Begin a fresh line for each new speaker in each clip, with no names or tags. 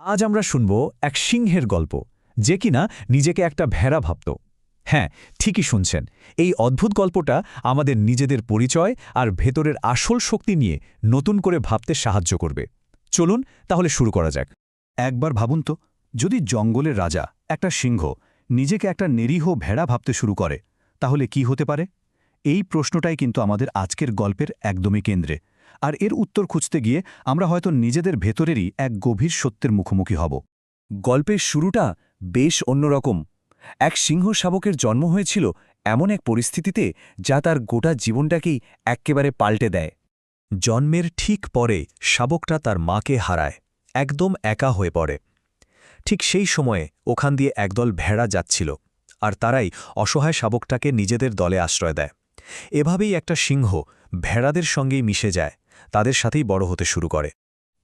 আজ আমরা শুনব এক সিংহের গল্প, যে কিনা নিজেকে একটা ভেড়া ভাবত। হ্যাঁ, ঠিকই শুনছেন, এই অদ্ভুত গল্পটা আমাদের নিজেদের পরিচয় আর ভেতরের আসল শক্তি নিয়ে নতুন করে ভাবতে সাহায্য করবে। চলুন তাহলে শুরু করা যাক।
একবার ভাবুন তো, যদি জঙ্গলের রাজা একটা সিংহ নিজেকে একটা নিরীহ ভেড়া ভাবতে শুরু করে, তাহলে কি হতে পারে? এই প্রশ্নটাই কিন্তু আমাদের আজকের গল্পের একদমই কেন্দ্রে। আর এর উত্তর খুঁজতে গিয়ে আমরা হয়তো নিজেদের ভেতরেরই এক গভীর সত্যের মুখোমুখি হব।
গল্পের শুরুটা বেশ অন্যরকম। এক সিংহ শাবকের জন্ম হয়েছিল এমন এক পরিস্থিতিতে যা তার গোটা জীবনটাকেই এক্কেবারে পাল্টে দেয়। জন্মের ঠিক পরে শাবকটা তার মাকে হারায়, একদম একা হয়ে পড়ে। ঠিক সেই সময়ে ওখান দিয়ে একদল ভেড়া যাচ্ছিল, আর তারাই অসহায় শাবকটাকে নিজেদের দলে আশ্রয় দেয়। এভাবেই একটা সিংহ ভেড়াদের সঙ্গেই মিশে যায়, তাদের সাথেই বড় হতে শুরু করে।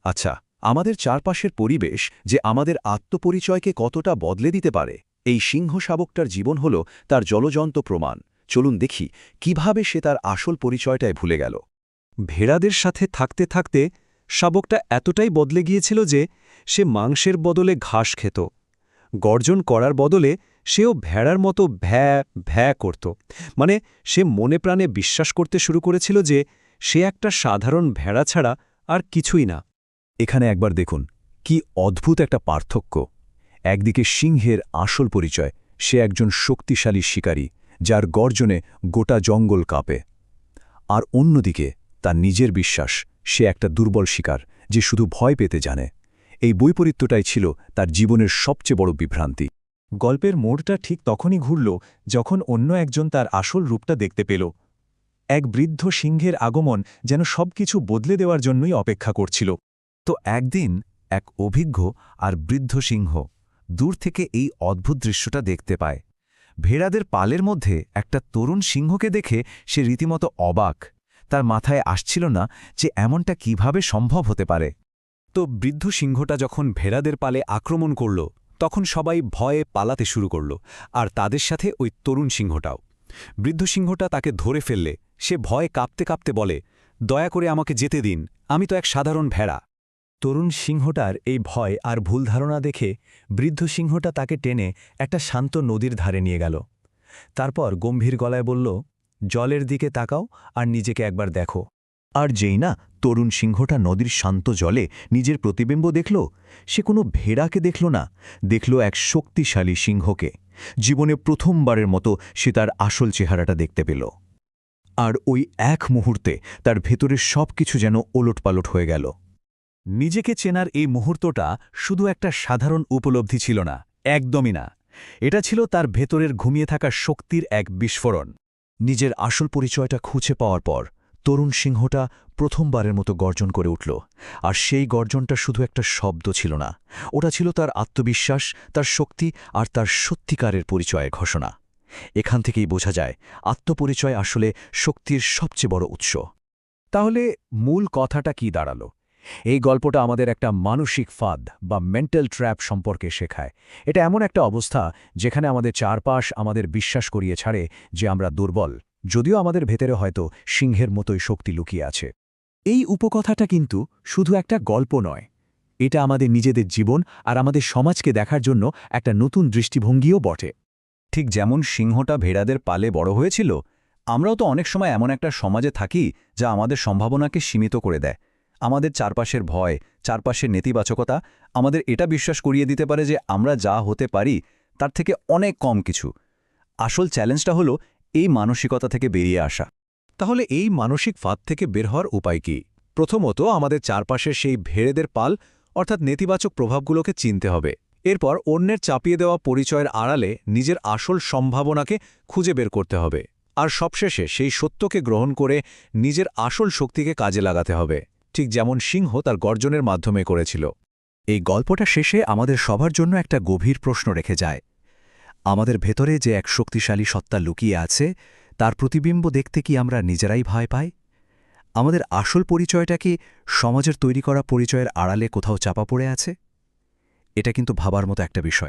আচ্ছা, আমাদের চারপাশের পরিবেশ যে আমাদের আত্মপরিচয়কে কতটা বদলে দিতে পারে, এই সিংহ শাবকটার জীবন হল তার জ্বলজ্বন্ত প্রমাণ। চলুন দেখি কিভাবে সে তার আসল পরিচয়টায় ভুলে গেল।
ভেড়াদের সাথে থাকতে থাকতে শাবকটা এতটাই বদলে গিয়েছিল যে সে মাংসের বদলে ঘাস খেত। গর্জন করার বদলে সেও ভেড়ার মতো ভ্যা ভ্যা করত। মানে সে মনে প্রাণে বিশ্বাস করতে শুরু করেছিল যে সে একটা সাধারণ ভেড়া ছাড়া আর কিছুই না।
এখানে একবার দেখুন, কি অদ্ভুত একটা পার্থক্য। একদিকে সিংহের আসল পরিচয়, সে একজন শক্তিশালী শিকারী যার গর্জনে গোটা জঙ্গল কাঁপে। আর অন্যদিকে তার নিজের বিশ্বাস, সে একটা দুর্বল শিকার যে শুধু ভয় পেতে জানে। এই বৈপরীত্যটাই ছিল তার জীবনের সবচেয়ে বড় বিভ্রান্তি।
গল্পের মোড়টা ঠিক তখনই ঘুরল যখন অন্য একজন তার আসল রূপটা দেখতে পেল। এক বৃদ্ধ সিংহের আগমন যেন সবকিছু বদলে দেওয়ার জন্যই অপেক্ষা করছিল।
তো একদিন এক অভিজ্ঞ আর বৃদ্ধ সিংহ দূর থেকে এই অদ্ভুত দৃশ্যটা দেখতে পায়। ভেড়াদের পালের মধ্যে একটা তরুণ সিংহকে দেখে সে রীতিমতো অবাক। তার মাথায় আসছিল না যে এমনটা কিভাবে সম্ভব হতে পারে।
তো বৃদ্ধ সিংহটা যখন ভেড়াদের পালে আক্রমণ করল, তখন সবাই ভয়ে পালাতে শুরু করল, আর তাদের সাথে ওই তরুণ সিংহটাও। বৃদ্ধ সিংহটা তাকে ধরে ফেললে সে ভয়ে কাঁপতে কাঁপতে বলে, দয়া করে আমাকে যেতে দিন, আমি তো এক সাধারণ ভেড়া। তরুণ সিংহটার এই ভয় আর ভুল ধারণা দেখে বৃদ্ধ সিংহটা তাকে টেনে একটা শান্ত নদীর ধারে নিয়ে গেল। তারপর গম্ভীর গলায় বলল, জলের দিকে তাকাও আর নিজেকে একবার দেখো।
আর যেই না তরুণ সিংহটা নদীর শান্ত জলে নিজের প্রতিবিম্ব দেখল, সে কোনো ভেড়াকে দেখল না, দেখল এক শক্তিশালী সিংহকে। জীবনে প্রথমবারের মতো সে তার আসল চেহারাটা দেখতে পেল। আর ওই এক মুহূর্তে তার ভেতরের সবকিছু যেন ওলটপালট হয়ে গেল।
নিজেকে চেনার এই মুহূর্তটা শুধু একটা সাধারণ উপলব্ধি ছিল না, একদমই না। এটা ছিল তার ভেতরের ঘুমিয়ে থাকা শক্তির এক বিস্ফোরণ।
নিজের আসল পরিচয়টা খুঁজে পাওয়ার পর তরুণ সিংহটা প্রথমবারের মতো গর্জন করে উঠল। আর সেই গর্জনটা শুধু একটা শব্দ ছিল না, ওটা ছিল তার আত্মবিশ্বাস, তার শক্তি আর তার সত্যিকারের পরিচয়ের ঘোষণা। এখান থেকেই বোঝা যায় আত্মপরিচয় আসলে শক্তির সবচেয়ে বড় উৎস।
তাহলে মূল কথাটা কি দাঁড়ালো? এই গল্পটা আমাদের একটা মানসিক ফাঁদ বা মেন্টাল ট্র্যাপ সম্পর্কে শেখায়। এটা এমন একটা অবস্থা যেখানে আমাদের চারপাশ আমাদের বিশ্বাস করিয়ে ছাড়ে যে আমরা দুর্বল, যদিও আমাদের ভেতরে হয়তো সিংহের মতোই শক্তি লুকিয়ে আছে। এই উপকথাটা কিন্তু শুধু একটা গল্প নয়, এটা আমাদের নিজেদের জীবন আর আমাদের সমাজকে দেখার জন্য একটা নতুন দৃষ্টিভঙ্গিও বটে।
ঠিক যেমন সিংহটা ভেড়াদের পালে বড় হয়েছিল, আমরাও তো অনেক সময় এমন একটা সমাজে থাকি যা আমাদের সম্ভাবনাকে সীমিত করে দেয়। আমাদের চারপাশের ভয়, চারপাশের নেতিবাচকতা আমাদের এটা বিশ্বাস করিয়ে দিতে পারে যে আমরা যা হতে পারি তার থেকে অনেক কম কিছু। আসল চ্যালেঞ্জটা হলো এই মানসিকতা থেকে বেরিয়ে আসা।
তাহলে এই মানসিক ফাঁদ থেকে বের হওয়ার উপায় কি? প্রথমত, আমাদের চারপাশের সেই ভেড়েদের পাল অর্থাৎ নেতিবাচক প্রভাবগুলোকে চিনতে হবে। এরপর অন্যের চাপিয়ে দেওয়া পরিচয়ের আড়ালে নিজের আসল সম্ভাবনাকে খুঁজে বের করতে হবে। আর সবশেষে সেই সত্যকে গ্রহণ করে নিজের আসল শক্তিকে কাজে লাগাতে হবে, ঠিক যেমন সিংহ তার গর্জনের মাধ্যমে করেছিল।
এই গল্পটা শেষে আমাদের সবার জন্য একটা গভীর প্রশ্ন রেখে যায়। আমাদের ভেতরে যে এক শক্তিশালী সত্তা লুকিয়ে আছে, তার প্রতিবিম্ব দেখতে কি আমরা নিজেরাই ভয় পাই? আমাদের আসল পরিচয়টা কি সমাজের তৈরি করা পরিচয়ের আড়ালে কোথাও চাপা পড়ে আছে? এটা কিন্তু ভাবার মতো একটা বিষয়।